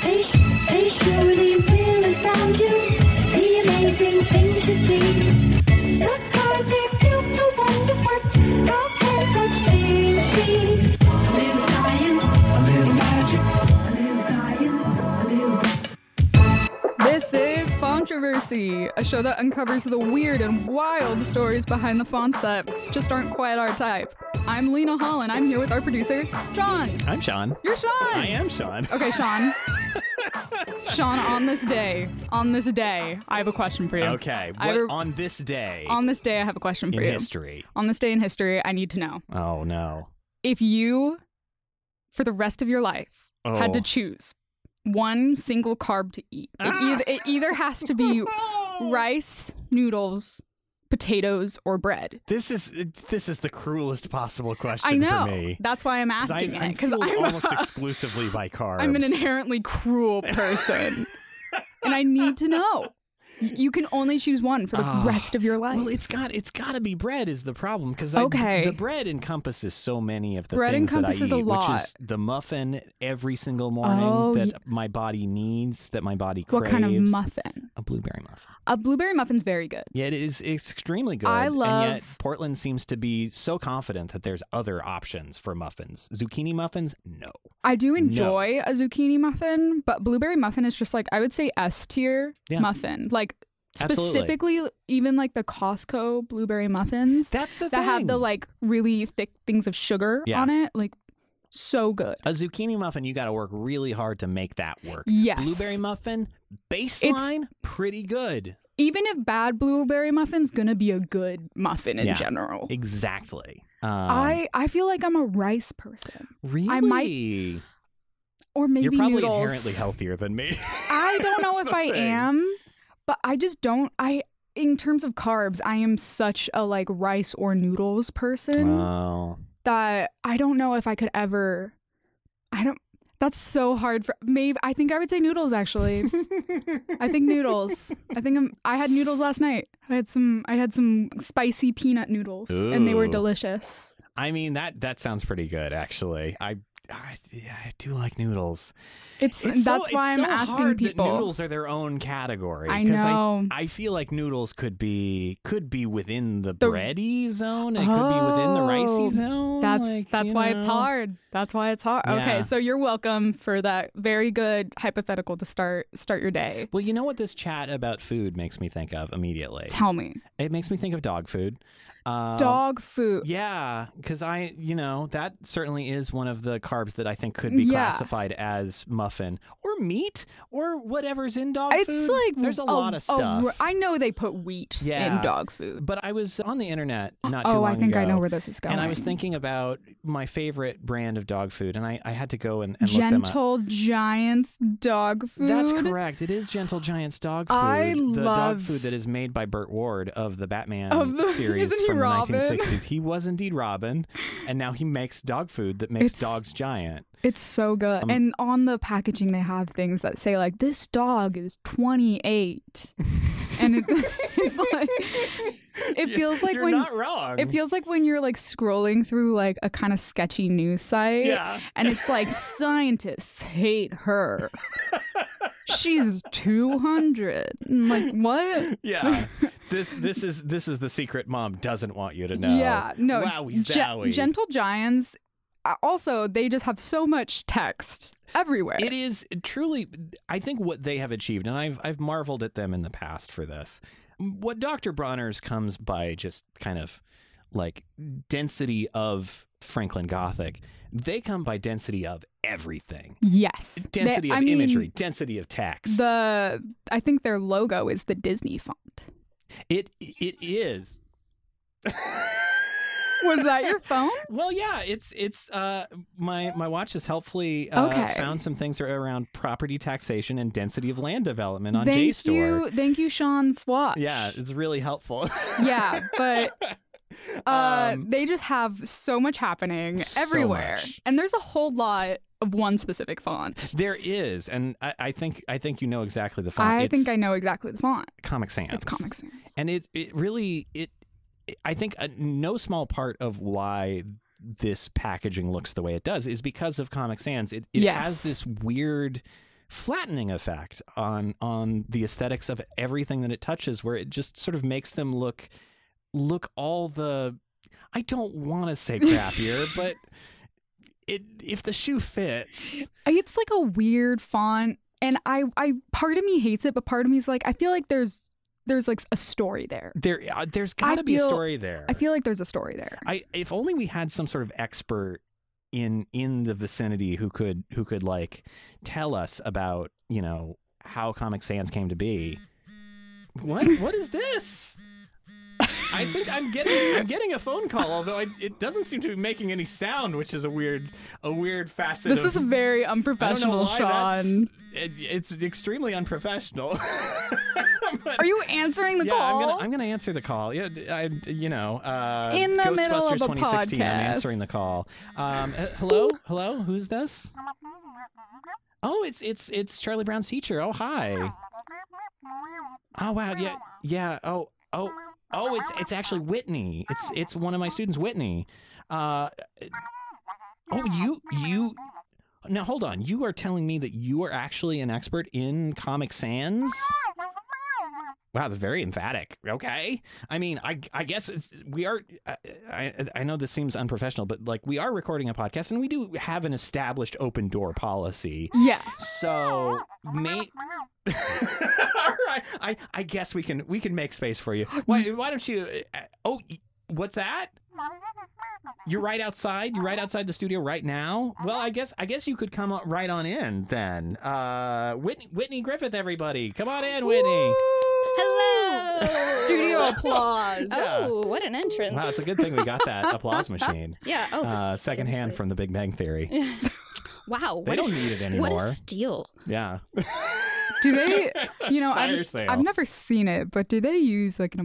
They surely will astound you. The amazing things you see. The cars they built so wonderful. How can such things be? A little science, a little magic, a little science, a little. This is Fontroversy, a show that uncovers the weird and wild stories behind the fonts that just aren't quite our type. I'm Lena Hall, and I'm here with our producer, Sean. I'm Sean. You're Sean. I am Sean. Okay, Sean. Sean, on this day, I have a question for you. Okay, on this day? On this day, I have a question for you. In history. On this day in history, I need to know. Oh, no. If you, for the rest of your life, had to choose one single carb to eat, it either has to be rice, noodles, potatoes, or bread. This is the cruelest possible question I know. for me. That's why I'm asking it. Because I'm almost exclusively by carbs. I'm an inherently cruel person. And I need to know. You can only choose one for the rest of your life. Well, it's got to be bread is the problem because Okay. the bread encompasses so many of the Bread things that I encompasses eat, a lot. which is the muffin every single morning that my body needs, that my body craves. What kind of muffin? A blueberry muffin. A blueberry muffin's very good. Yeah, it's extremely good. I love- And yet Portland seems to be so confident that there's other options for muffins. Zucchini muffins, no. I do enjoy a zucchini muffin, but blueberry muffin is just like, I would say S tier muffin. Like, specifically, even like the Costco blueberry muffins. That's the that thing. have the like really thick things of sugar on it. Like, so good. A zucchini muffin, you got to work really hard to make that work. Yes. Blueberry muffin, baseline, pretty good. Even if bad blueberry muffin's gonna be a good muffin in general. Exactly. I feel like I'm a rice person. Really? I might, or maybe You're probably noodles. inherently healthier than me. I don't know if the I thing. am, but I just don't. In terms of carbs, I am such a like rice or noodles person Oh. that I don't know if I could ever. That's so hard for maybe. I think I would say noodles actually. I think noodles. I had noodles last night. I had some spicy peanut noodles, and they were Ooh. delicious. I mean, that sounds pretty good, actually. I do like noodles. That's why I'm so asking hard people. That noodles are their own category. I 'cause know. I feel like noodles could be within the bready zone. It could be within the ricey zone. That's why it's hard. That's why it's hard. Yeah. Okay, so you're welcome for that very good hypothetical to start your day. Well, you know what this chat about food makes me think of immediately? Tell me. It makes me think of dog food. Dog food. Yeah, because that certainly is one of the carbs that I think could be classified as muffin or meat or whatever's in dog food. It's like there's a lot of stuff. I know they put wheat in dog food. But I was on the internet not too long ago. I think I know where this is going. And I was thinking about my favorite brand of dog food, and I had to go and look them up. Gentle Giants dog food. That's correct. It is Gentle Giants dog food. The dog food that is made by Burt Ward of the Batman series isn't he from the Robin? 1960s. He was indeed Robin, and now he makes dog food that makes dogs giant. It's so good. And on the packaging, they have things that say like, this dog is 28. And it's like, it feels like You're not wrong. It feels like when you're like scrolling through like a kind of sketchy news site. Yeah. And it's like, scientists hate her. She's 200. I'm like, what? Yeah. This is the secret mom doesn't want you to know. Yeah. No. Wowie zowie. Gentle Giants. Also, they just have so much text everywhere. It is truly, I think what they have achieved, and I've marveled at them in the past for this. What Dr. Bronner's comes by just kind of like density of Franklin Gothic. They come by density of everything. Yes. Density of imagery, density of text. I think their logo is the Disney font. It is. Was that your phone? Well, yeah, it's my watch has helpfully found some things around property taxation and density of land development on JSTOR. Thank you, Sean's watch. Yeah, it's really helpful. Yeah, but they just have so much happening everywhere, and there's a whole lot of one specific font. There is, and I think you know exactly the font. I think I know exactly the font. Comic Sans. It's Comic Sans, and it really I think no small part of why this packaging looks the way it does is because of Comic Sans. It has this weird flattening effect on the aesthetics of everything that it touches, where it just sort of makes them look all the, I don't want to say crappier, but if the shoe fits. It's like a weird font, and I part of me hates it, but part of me is like, I feel like there's like a story there. There's got to be a story there. I feel like there's a story there. If only we had some sort of expert in the vicinity who could like tell us about, you know, how Comic Sans came to be. What is this? I think I'm getting a phone call, although it doesn't seem to be making any sound, which is a weird facet. This is very unprofessional, Sean. It's extremely unprofessional. Are you answering the call? I'm gonna answer the call. Yeah, in the middle of a 2016, podcast. I'm answering the call. Hello, who's this? Oh, it's Charlie Brown's teacher. Oh, hi. Oh, wow. Yeah. Oh, it's actually Whitney. It's one of my students, Whitney. You. Now hold on. You are telling me that you are actually an expert in Comic Sans? Wow, that's very emphatic. Okay. I mean, I guess we are. I know this seems unprofessional, but like we are recording a podcast, and we do have an established open door policy. Yes. So all right. I guess we can make space for you. Why don't you? What's that? You're right outside. You're right outside the studio right now. Well, I guess you could come right on in then. Whitney Griffith, everybody, come on in, Whitney. Hello. Studio applause. Oh, what an entrance. Wow, it's a good thing we got that applause machine. Yeah. Oh, secondhand from The Big Bang Theory. Wow. They don't need it anymore. What a steal. Yeah. Do they? You know, Fire sale. I've never seen it, but do they use like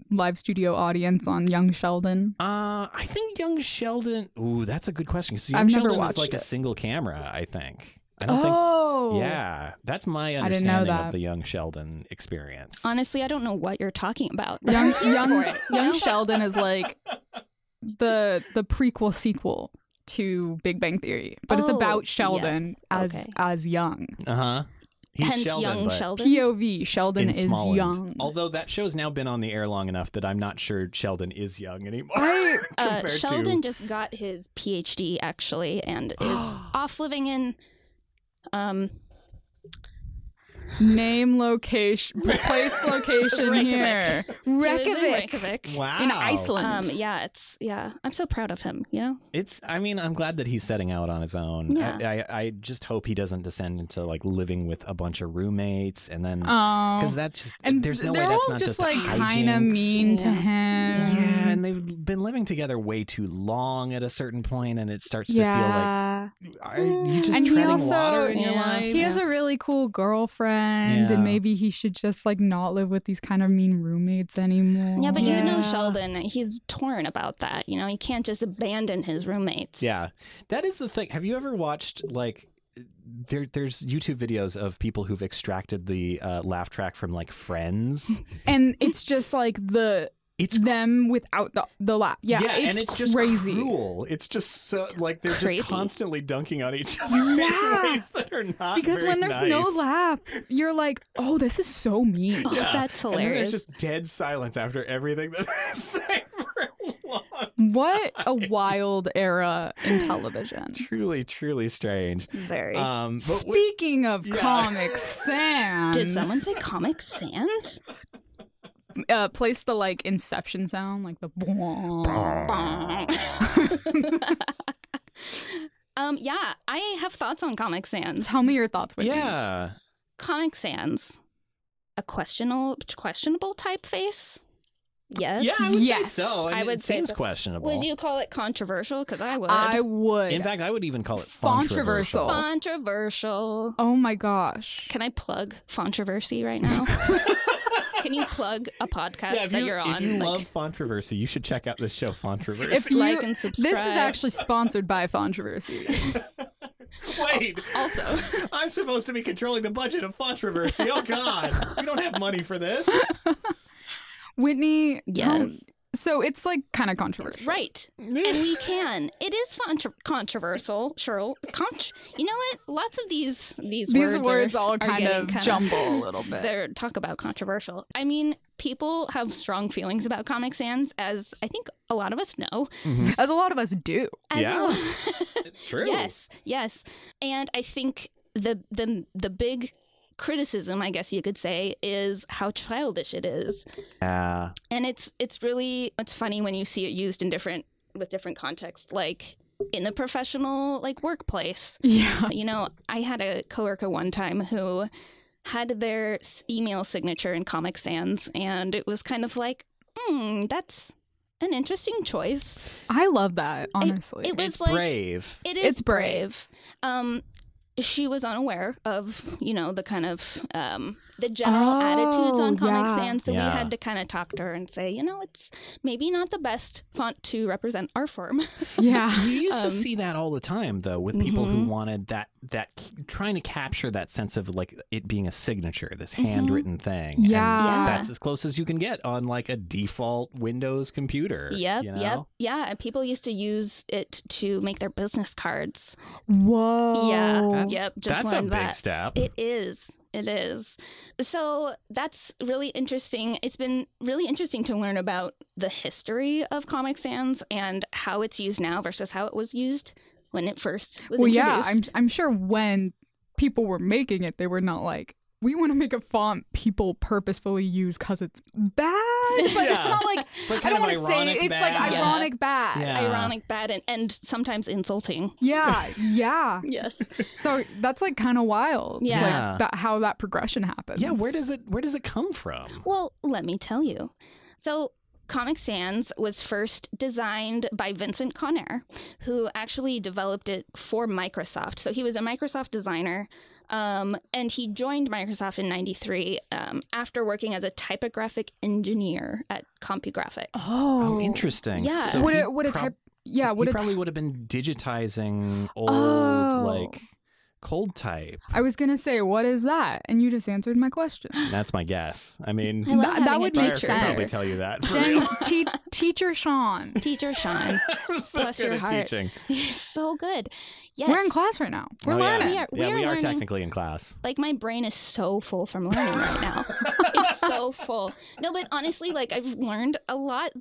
live studio audience on Young Sheldon? I think Young Sheldon. Ooh, that's a good question. Because Young I've never Sheldon is watched like a it. single camera. I think. I don't Oh. think. Yeah, that's my didn't know understanding of that. the Young Sheldon experience. Honestly, I don't know what you're talking about. but Young I'm here for it. Young Sheldon is like the prequel sequel to Big Bang Theory, but it's Oh, about Sheldon yes. as young. He's Hence Sheldon, young but Sheldon. POV Sheldon in is Smallland. young. Although that show's now been on the air long enough that I'm not sure Sheldon is young anymore. compared Sheldon to... just got his PhD actually, and is off living in Name, location, place, location here. he lives in Reykjavik. Reykjavik. Wow. In Iceland. I'm so proud of him, you know? I'm glad that he's setting out on his own. Yeah. I just hope he doesn't descend into like living with a bunch of roommates and then Oh. because that's just And there's no way they're that's all not just just like kind of hijinks. mean to Yeah. him. Yeah, and they've been living together way too long at a certain point, and it starts to feel like are you just And he treading also- water in your yeah. life? He has a really cool girlfriend, Yeah. and maybe he should just like not live with these kind of mean roommates anymore. Yeah, but you know Yeah. Sheldon, he's torn about that. You know, he can't just abandon his roommates. Yeah, that is the thing. Have you ever watched like there's YouTube videos of people who've extracted the laugh track from like Friends? And it's just like It's them without the laugh. Yeah, and it's just crazy. cruel. It's just so like they're creepy. just constantly dunking on each other Yeah. in ways that are not Because very when there's no nice. laugh, you're like, oh, this is so mean. Oh, that's And then hilarious. there's just dead silence after everything that they say for long. What a wild era in television. Truly, truly strange. Very. But Speaking of Yeah. Comic Sans, Did someone say Comic Sans? place the like Inception sound, like the Yeah, I have thoughts on Comic Sans. Tell me your thoughts with yeah. Comic Sans, a questionable typeface. Yes. Yeah, I would Yes. say so. I And would it say seems so. questionable. Would you call it controversial? Because I would. I would. In fact, I would even call it Fontroversial. Controversial. Oh my gosh. Can I plug Fontroversy right now? Can you plug a podcast Yeah, that you're on? if you Like, love Fontroversy, you should check out this show, Fontroversy. If you, like and subscribe. This is actually sponsored by Fontroversy. Wait, Also, I'm supposed to be controlling the budget of Fontroversy. Oh, God. We don't have money for this. Whitney, yes. So it's like kind of controversial. Right. And we can. It is controversial. Sure. You know what? Lots of these words all are kind getting of jumble a little bit. They're talk about controversial. I mean, people have strong feelings about Comic Sans, as I think a lot of us know. As a lot of us do. Yeah. True. Yes. And I think the big criticism, I guess you could say, is how childish it is. Yeah. And it's funny when you see it used in different contexts, like in the professional workplace. Yeah. You know, I had a coworker one time who had their email signature in Comic Sans, and it was kind of like, that's an interesting choice. I love that, honestly. It was It's like, brave. It's brave. She was unaware of, the kind of the general attitudes on Comic Sans, so we had to kind of talk to her and say, it's maybe not the best font to represent our firm. Yeah. You used to see that all the time, though, with people who wanted that trying to capture that sense of like it being a signature, this handwritten thing. Yeah. And that's as close as you can get on like a default Windows computer. Yep. Yeah, and people used to use it to make their business cards. Whoa. Yeah. Just That's a learned big that. step. It is. So that's really interesting. It's been really interesting to learn about the history of Comic Sans and how it's used now versus how it was used when it first was introduced. I'm sure when people were making it, they were not like, we want to make a font people purposefully use because it's bad, but it's not like, But I don't kind want of to say ironic it's bad. like ironic bad. Yeah. Ironic, bad, and sometimes insulting. Yeah. Yes. So that's like kind of wild. Yeah. Like how that progression happens. Yeah, where does it come from? Well, let me tell you. So Comic Sans was first designed by Vincent Conner, who actually developed it for Microsoft. So he was a Microsoft designer, and he joined Microsoft in '93 after working as a typographic engineer at CompuGraphic. Oh, interesting. Yeah. So Would he it he probably would have been digitizing old like cold type. I was gonna say, what is that? And you just answered my question. That's my guess. I mean, I love that having would a make Briar teacher. could probably sense. tell you that. For Dang, real. teacher Sean. Teacher Sean. I'm so Bless good your at heart. teaching. You're so good. Yes. We're in class right now. We're Oh, learning. Yeah, We are we are learning. technically in class. Like, my brain is so full from learning right now. It's so full. No, but honestly, I've learned a lot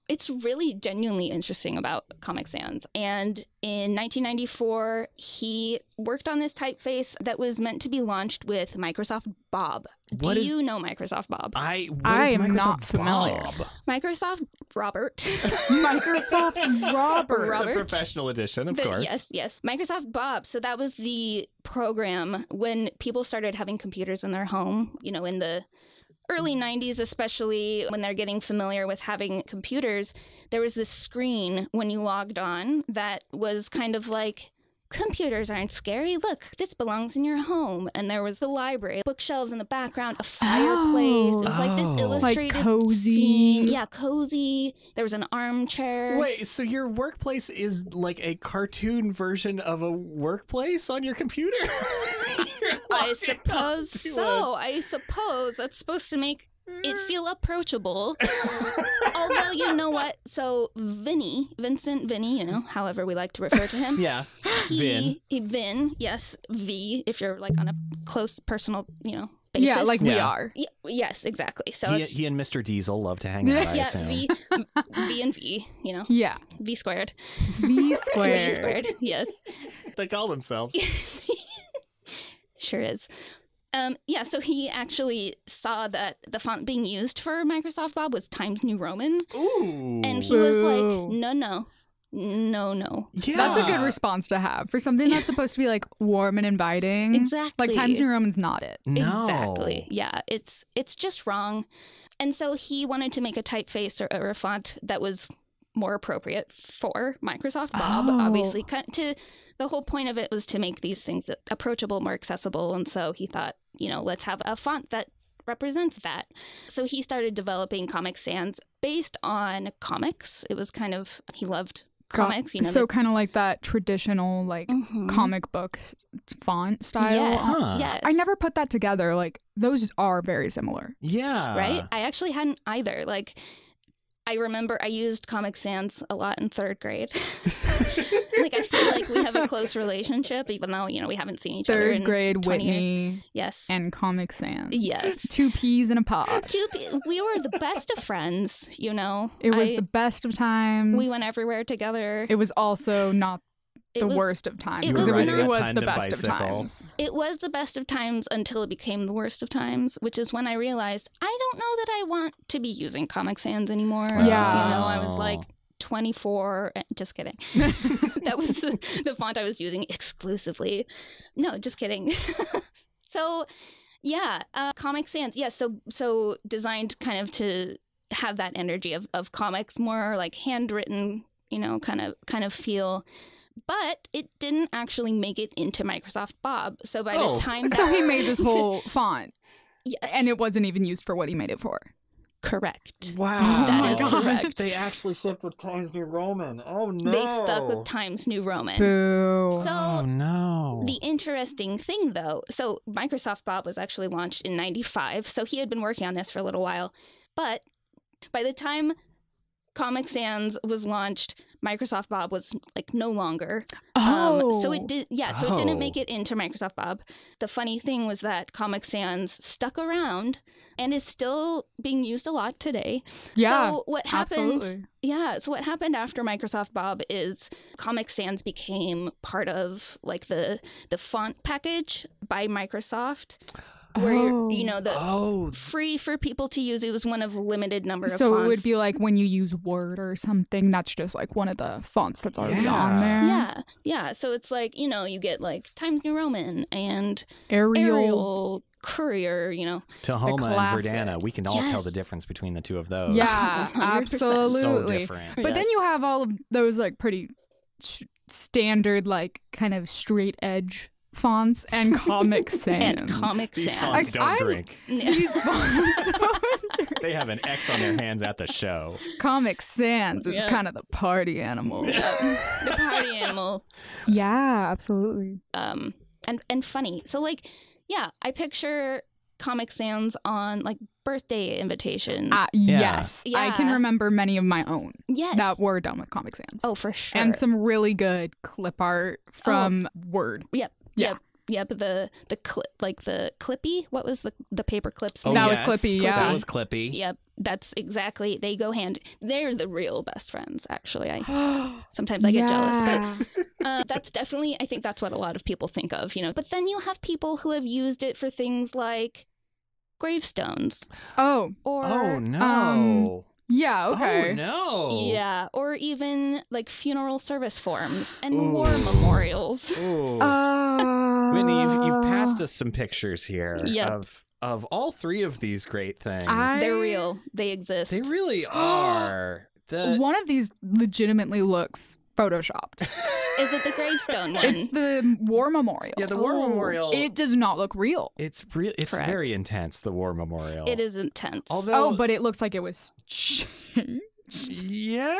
it's really genuinely interesting about Comic Sans. And in 1994, he worked on this typeface that was meant to be launched with Microsoft Bob. What Do is- you know Microsoft Bob? I am Microsoft not familiar. Bob? Microsoft Robert. Microsoft Robert. The professional edition, of course. Yes. Microsoft Bob. So that was the program when people started having computers in their home, in the early 90s, especially when they're getting familiar with having computers. There was this screen when you logged on that was kind of like, computers aren't scary. Look, this belongs in your home. And there was the library, bookshelves in the background, a fireplace. It was like this Oh. illustrated Like cozy. scene. Yeah, cozy. There was an armchair. Wait, so your workplace is like a cartoon version of a workplace on your computer? I suppose so. I suppose that's supposed to make it feel approachable. Although, you know what? So Vincent Vinny, however we like to refer to him. Yeah. Vin. Vin, yes, V, if you're like on a close personal, basis. Yeah, like we Yeah. are. Yes, exactly. So He and Mr. Diesel love to hang out, I yeah, assume. V and V, Yeah. V squared. V V squared. squared, yes. They call themselves. Sure is. So he actually saw that the font being used for Microsoft Bob was Times New Roman. Ooh. And he was like, Boo. no. Yeah. That's a good response to have for something that's supposed to be like warm and inviting. Exactly. Like Times New Roman's not it. No. Exactly. Yeah, it's just wrong. And so he wanted to make a typeface or a font that was more appropriate for Microsoft Bob. Oh. Obviously, the whole point of it was to make these things approachable, more accessible. And so he thought, let's have a font that represents that. So he started developing Comic Sans based on comics. It was kind of, he loved comics. So kind of like that traditional like comic book font style. Yes, Huh. yes. I never put that together. Like those are very similar. Yeah. Right? I actually hadn't either. Like, I remember I used Comic Sans a lot in 3rd grade. Like, I feel like we have a close relationship, even though, we haven't seen each other in 3rd grade 20 years. Whitney Yes. and Comic Sans. Yes. 2 peas in a pod. We were the best of friends, It was the best of times. We went everywhere together. It was also not It the was- worst of times. it Because was it not- was Riding the a best of bicycle. times. It was the best of times until it became the worst of times, which is when I realized I don't know that I want to be using Comic Sans anymore. Yeah. I was like 24. Just kidding. That was the font I was using exclusively. No, just kidding. So, yeah, Comic Sans. Yeah, so designed kind of to have that energy of comics, more like handwritten, kind of feel. But it didn't actually make it into Microsoft Bob. So by the time So he made this whole font, yes, and it wasn't even used for what he made it for. correct. Wow. That is God. correct. They actually stuck with Times New Roman. Oh, no. They stuck with Times New Roman. Boo. Oh, So no. the interesting thing, though, so Microsoft Bob was actually launched in 95. So he had been working on this for a little while. But by the time Comic Sans was launched, Microsoft Bob was like no longer. So it did. Yeah. So it didn't make it into Microsoft Bob. The funny thing was that Comic Sans stuck around and is still being used a lot today. Yeah, So what happened? absolutely. Yeah. So what happened after Microsoft Bob is Comic Sans became part of like the font package by Microsoft, where the free for people to use. It was one of a limited number of So fonts. it would be like when you use Word or something, that's just like one of the fonts that's already on there. Yeah. So it's like, you get like Times New Roman and Arial. Courier, Tahoma and classic. Verdana. We can all tell Yes. the difference between the two of those. Yeah, 100%. absolutely. So different. But then you have all of those like pretty standard, like kind of straight edge fonts and Comic Sans. and Comic These Sans. fonts don't drink. These fonts don't drink. They have an X on their hands at the show. Comic Sans is Yeah. kind of the party animal. The party animal. Yeah, absolutely. And funny. So like, yeah, I picture Comic Sans on like birthday invitations. Yes, I can Yeah. remember many of my own Yes. that were done with Comic Sans. Oh, for sure. and some really good clip art from Word. Yep. Yeah. Yep. The clip, like the Clippy. What was the paper clips? Oh, That was yes. Clippy, yeah. That was Clippy. Yep. That's exactly. They go hand. They're the real best friends. Actually, sometimes I get jealous, but that's definitely. I think that's what a lot of people think of. But then you have people who have used it for things like gravestones Oh, or Oh, no. yeah, okay. Oh, no. yeah, or even like funeral service forms and Ooh. war memorials. Ooh. Whitney, Whitney, you've passed us some pictures here Yep. of all three of these great things. They're real. They exist. They really are. One of these legitimately looks photoshopped. Is it the gravestone one? It's the War Memorial. Yeah, the War Memorial. It does not look real. It's real. It's Correct. very intense. The War Memorial. It is intense. Although, But it looks like it was changed. yeah,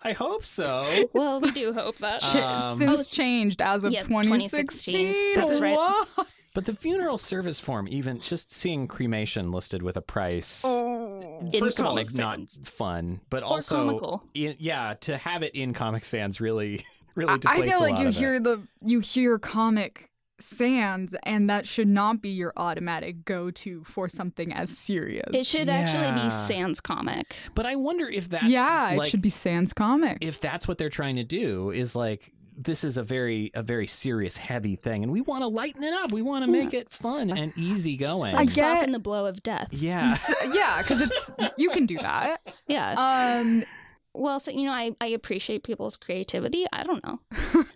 I hope so. Well, we do hope that. Since changed as of yeah, 2016. 2016. That's right. What? But the funeral service form, even just seeing cremation listed with a price. In First of all, Comic like not Sans. fun, but Or also, comical. to have it in Comic Sans really I deflates feel a like lot you of it. hear Comic Sans, and that should not be your automatic go-to for something as serious. It should actually be Yeah. Sans comic. But I wonder if that's it like, should be Sans Comic. if that's what they're trying to do is like this is a very serious, heavy thing, and we want to lighten it up. We want to make it fun and easy going. I Like get- soften the blow of death. Yeah. Yeah, because you can do that. Yeah. Well, so, I appreciate people's creativity. I don't know.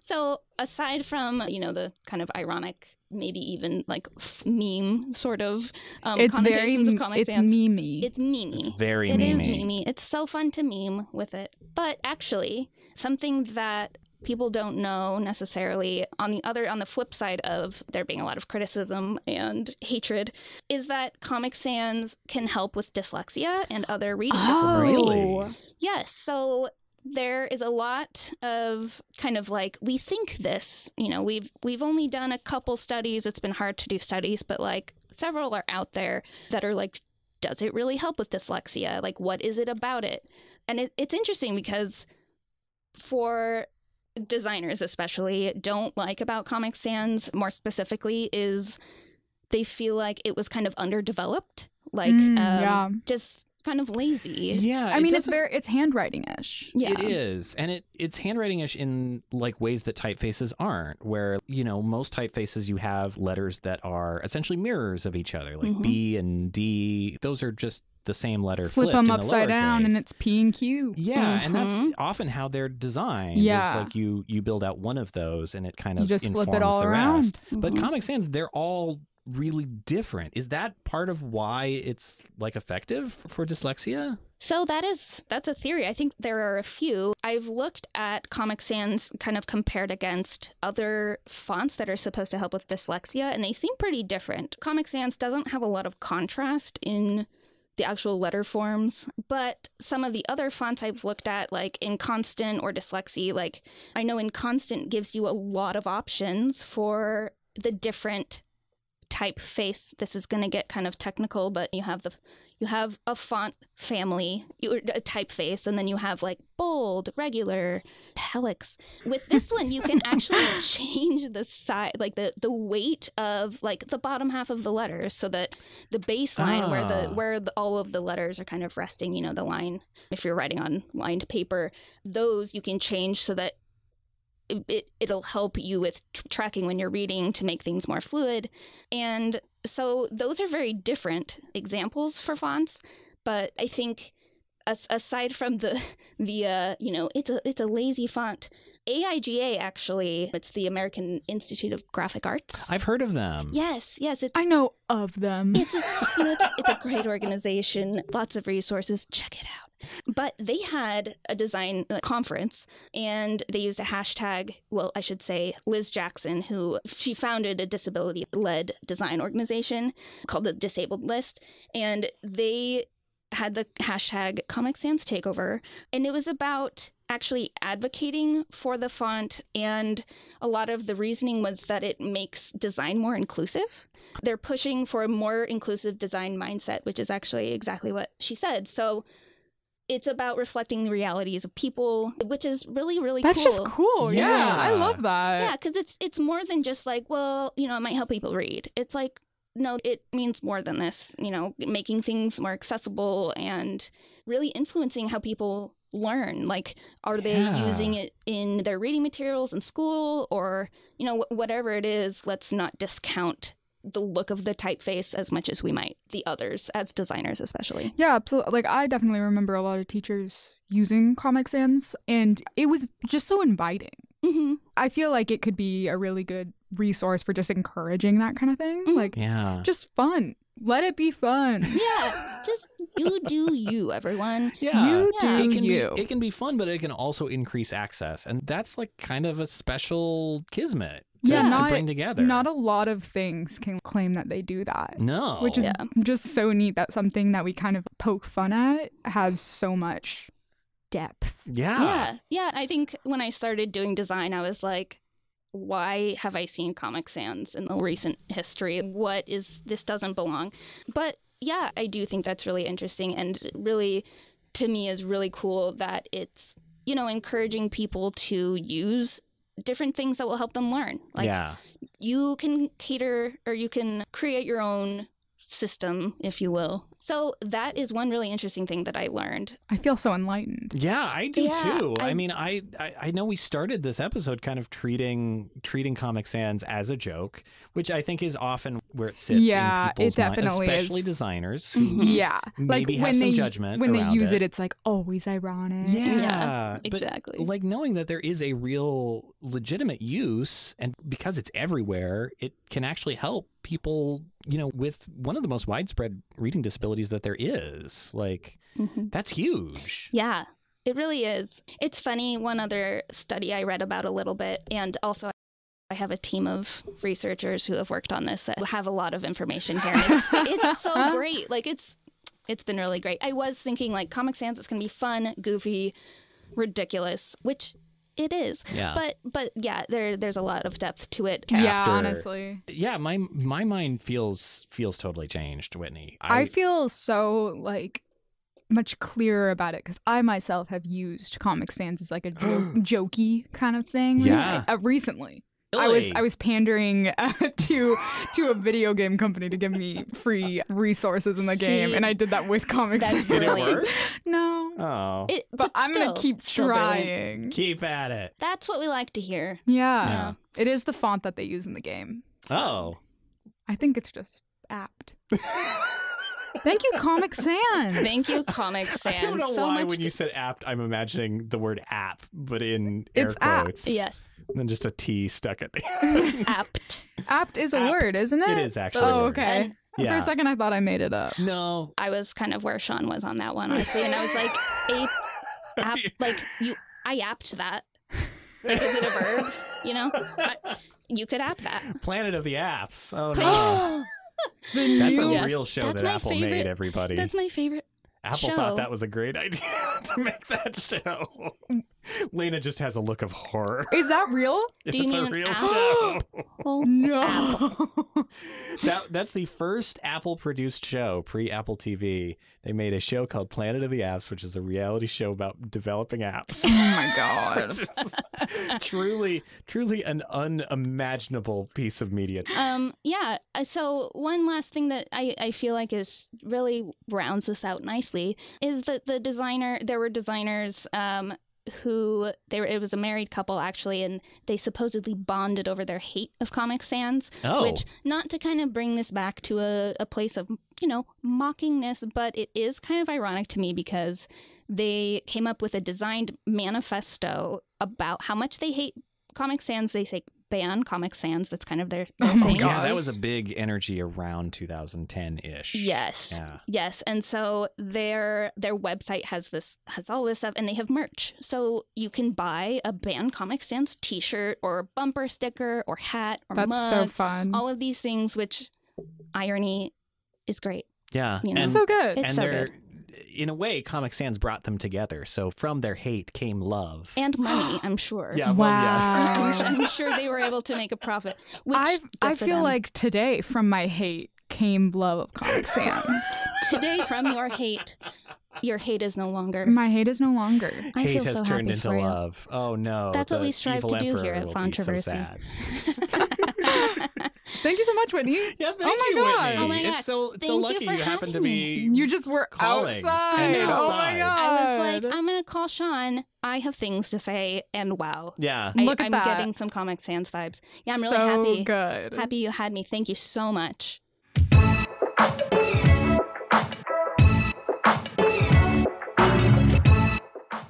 So aside from, the kind of ironic, maybe even like meme sort of It's very connotations of Comic it's Sans. memey. It's memey. It's very It is memey. memey. It's so fun to meme with it. But actually, something that people don't know necessarily on the flip side of there being a lot of criticism and hatred is that Comic Sans can help with dyslexia and other reading disabilities. Really? Yes. So there is a lot of kind of like we think this, we've only done a couple studies. It's been hard to do studies, but like several are out there that are like, does it really help with dyslexia? Like, what is it about it? And it's interesting because for designers especially, don't like about Comic Sans more specifically is they feel like it was kind of underdeveloped, like just kind of lazy. Yeah, I mean, it's handwriting-ish. Yeah. It is. And it's handwriting-ish in like ways that typefaces aren't, where, you know, most typefaces you have letters that are essentially mirrors of each other, like B and D. Those are just the same letter Flip flipped them in the upside down and lowercase. it's P and Q. Yeah, and that's often how they're designed. Yeah. It's like you build out one of those and it kind of You just informs flip it all the around. rest. But Comic Sans, they're all really different. Is that part of why it's like effective for dyslexia? So that's a theory. I think there are a few. I've looked at Comic Sans kind of compared against other fonts that are supposed to help with dyslexia, and they seem pretty different. Comic Sans doesn't have a lot of contrast in the actual letter forms, but some of the other fonts I've looked at, like Inconstant or Dyslexie, like I know Inconstant gives you a lot of options for the different typeface. This is going to get kind of technical, but you have a font family, a typeface, and then you have like bold, regular, italics. With this one, you can actually change the size, like the weight of like the bottom half of the letters, so that the baseline where all of the letters are kind of resting, you know, the line. If you're writing on lined paper, those you can change so that it'll help you with tracking when you're reading to make things more fluid. And so those are very different examples for fonts. But I think aside from the you know, it's a lazy font, AIGA actually, it's the American Institute of Graphic Arts. I've heard of them. Yes, it's I know of them. it's a great organization, lots of resources. Check it out. But they had a design conference and they used a hashtag. Well, I should say Liz Jackson, she founded a disability-led design organization called the Disabled List. And they had the hashtag Comic Sans Takeover. And it was about actually advocating for the font. And a lot of the reasoning was that it makes design more inclusive. They're pushing for a more inclusive design mindset, which is actually exactly what she said. So it's about reflecting the realities of people, which is really, really That's cool. just cool. Yeah. Yeah. I love that. Yeah, because it's more than just like, well, you know, it might help people read. It's like, no, it means more than this, you know, making things more accessible and really influencing how people learn. Like, are they using it in their reading materials in school, or, you know, whatever it is, let's not discount the look of the typeface as much as we might the others as designers, especially. Yeah, absolutely. Like, I definitely remember a lot of teachers using Comic Sans, and it was just so inviting. Mm-hmm. I feel like it could be a really good resource for just encouraging that kind of thing. Like, Yeah. just fun. Let it be fun. Yeah, just you do you, everyone. Yeah. You Yeah. do It can you. be, it can be fun, but it can also increase access. And that's like kind of a special kismet to bring together. Not a lot of things can claim that they do that. No. Which is Yeah. just so neat that something that we kind of poke fun at has so much depth. Yeah. I think when I started doing design, I was like, why have I seen Comic Sans in the recent history? This doesn't belong. But yeah, I do think that's really interesting, and really, to me, is really cool that it's, you know, encouraging people to use different things that will help them learn. Like, yeah. you can cater, or you can create your own system, if you will. So that is one really interesting thing that I learned. I feel so enlightened. Yeah, I do Yeah, too. I I- mean, I know we started this episode kind of treating Comic Sans as a joke, which I think is often where it sits Yeah, in it people's mind, definitely especially is. designers who Yeah. maybe have when some they, judgment when they around use it. it's like always ironic. Yeah, but, exactly. like knowing that there is a real legitimate use, and because it's everywhere, it can actually help people, you know, with one of the most widespread reading disabilities that there is. Like, Mhm. that's huge. Yeah, it really is. It's funny, one other study I read about a little bit, and also I have a team of researchers who have worked on this that have a lot of information here. And it's so great. Like, it's been really great. I was thinking, like, Comic Sans is going to be fun, goofy, ridiculous, which it is. Yeah. But yeah, there's a lot of depth to it. Yeah, After- honestly. Yeah, my mind feels totally changed, Whitney. I feel so like much clearer about it because I myself have used Comic Sans as like a jokey kind of thing. Yeah. Recently. Really? I was pandering to a video game company to give me free resources in the game, See, and I did that with Comic That's Sans. Did it brilliant. work? No, Oh. but I'm gonna keep still brilliant. trying. Keep at it. That's what we like to hear. Yeah. Yeah. It is the font that they use in the game. So Oh. I think it's just apt. Thank you, Comic Sans. Thank you, Comic Sans. I don't know so why much. when you said apt, I'm imagining the word app, but in air It's apt. quotes. Yes, And then just a T stuck at the end. apt. Apt is a Apt. word, isn't it? It is actually. Oh, a word. okay. And For Yeah. a second, I thought I made it up. No. I was kind of where Sean was on that one, honestly, and I was like, I apt that. Like, is it a verb? You know, you could apt that. Planet of the Apps. Oh, Pla- no. The That's a new- Yes, real show that's that my Apple favorite- made, everybody. That's my favorite. Apple show. thought that was a great idea to make that show. Lena just has a look of horror. Is that real? Do you It's mean a an real apple? show. Oh, No. That's the first Apple produced show pre-Apple TV. They made a show called Planet of the Apps, which is a reality show about developing apps. Oh my god. Which is truly an unimaginable piece of media. Yeah. So one last thing that I feel like is really rounds this out nicely is that there were designers it was a married couple actually, and they supposedly bonded over their hate of Comic Sans. Oh. Which, not to kind of bring this back to a place of, mockingness, but it is kind of ironic to me because they came up with a designed manifesto about how much they hate Comic Sans. They say ban Comic Sans. That's kind of their Oh my thing. God. Yeah, that was a big energy around 2010-ish. Yes. Yeah. Yes. And so their website has all this stuff, and they have merch. So you can buy a Ban Comic Sans t-shirt or bumper sticker or hat or That's mug. so fun. All of these things, which irony is great. Yeah. You know. And, so good. It's and so they're, good. in a way, Comic Sans brought them together. So from their hate came love. And money, I'm sure. Yeah, well, yeah. Wow. I'm sure they were able to make a profit. Which I good for feel them. like today from my hate came love of Comic Sans. today from your hate is no longer. My hate is no longer. I Hate feel has so turned happy into for you. love. Oh no. That's what the we strive evil to do emperor here at will be so Fontroversy. sad. Thank you so much, Whitney. Yeah, thank Oh my you, God. Whitney. Oh my God. It's so Thank you lucky for you happen to having be. You just were Calling outside. and I know. Oh my outside. god. I was like, I'm gonna call Sean. I have things to say, and wow, Yeah. Look at I'm that. getting some Comic Sans vibes. Yeah, I'm really so happy. good. Happy you had me. Thank you so much.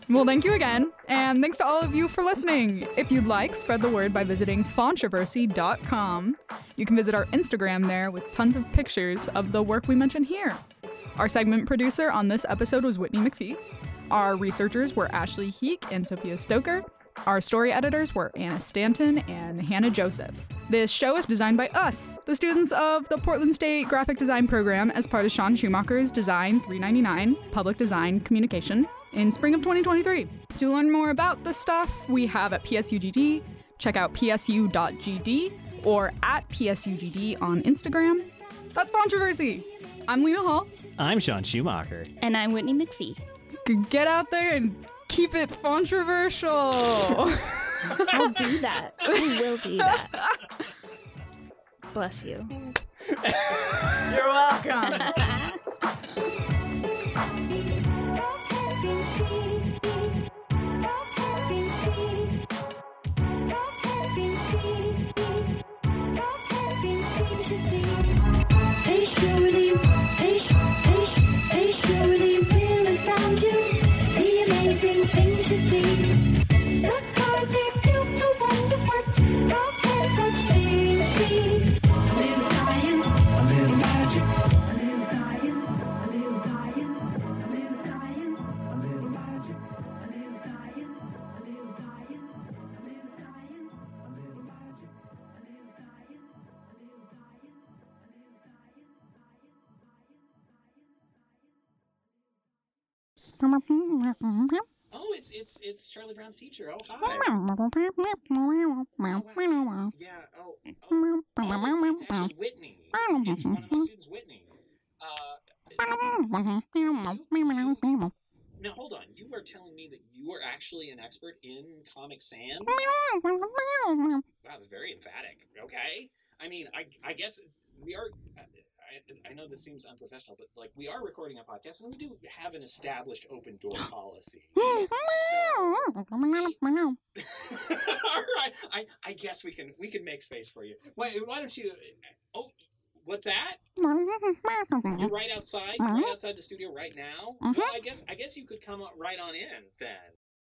Well, thank you again, and thanks to all of you for listening. If you'd like, spread the word by visiting Fontroversy.com. You can visit our Instagram there with tons of pictures of the work we mention here. Our segment producer on this episode was Whitney McPhee. Our researchers were Ashley Heek and Sophia Stoker. Our story editors were Anna Stanton and Hannah Joseph. This show is designed by us, the students of the Portland State Graphic Design Program, as part of Sean Schumacher's Design 399 Public Design Communication in spring of 2023. To learn more about this stuff, we have at PSUGD, check out psu.gd or at PSUGD on Instagram. That's Fontroversy. I'm Lena Hall. I'm Sean Schumacher. And I'm Whitney McPhee. Get out there and keep it controversial. I'll do that. I will do that. Bless you. You're welcome. Oh, it's Charlie Brown's teacher. Oh, hi. Yeah. Oh, it's actually Whitney. It's one of my students, Whitney. Now hold on. You are telling me that you are actually an expert in Comic Sans? Wow, that's very emphatic. Okay. I mean, I guess we are. I know this seems unprofessional, but like we are recording a podcast, and we do have an established open door policy. So, all right. I guess we can make space for you. Why don't you? Oh, what's that? You're right outside the studio right now. Well, I guess you could come right on in then.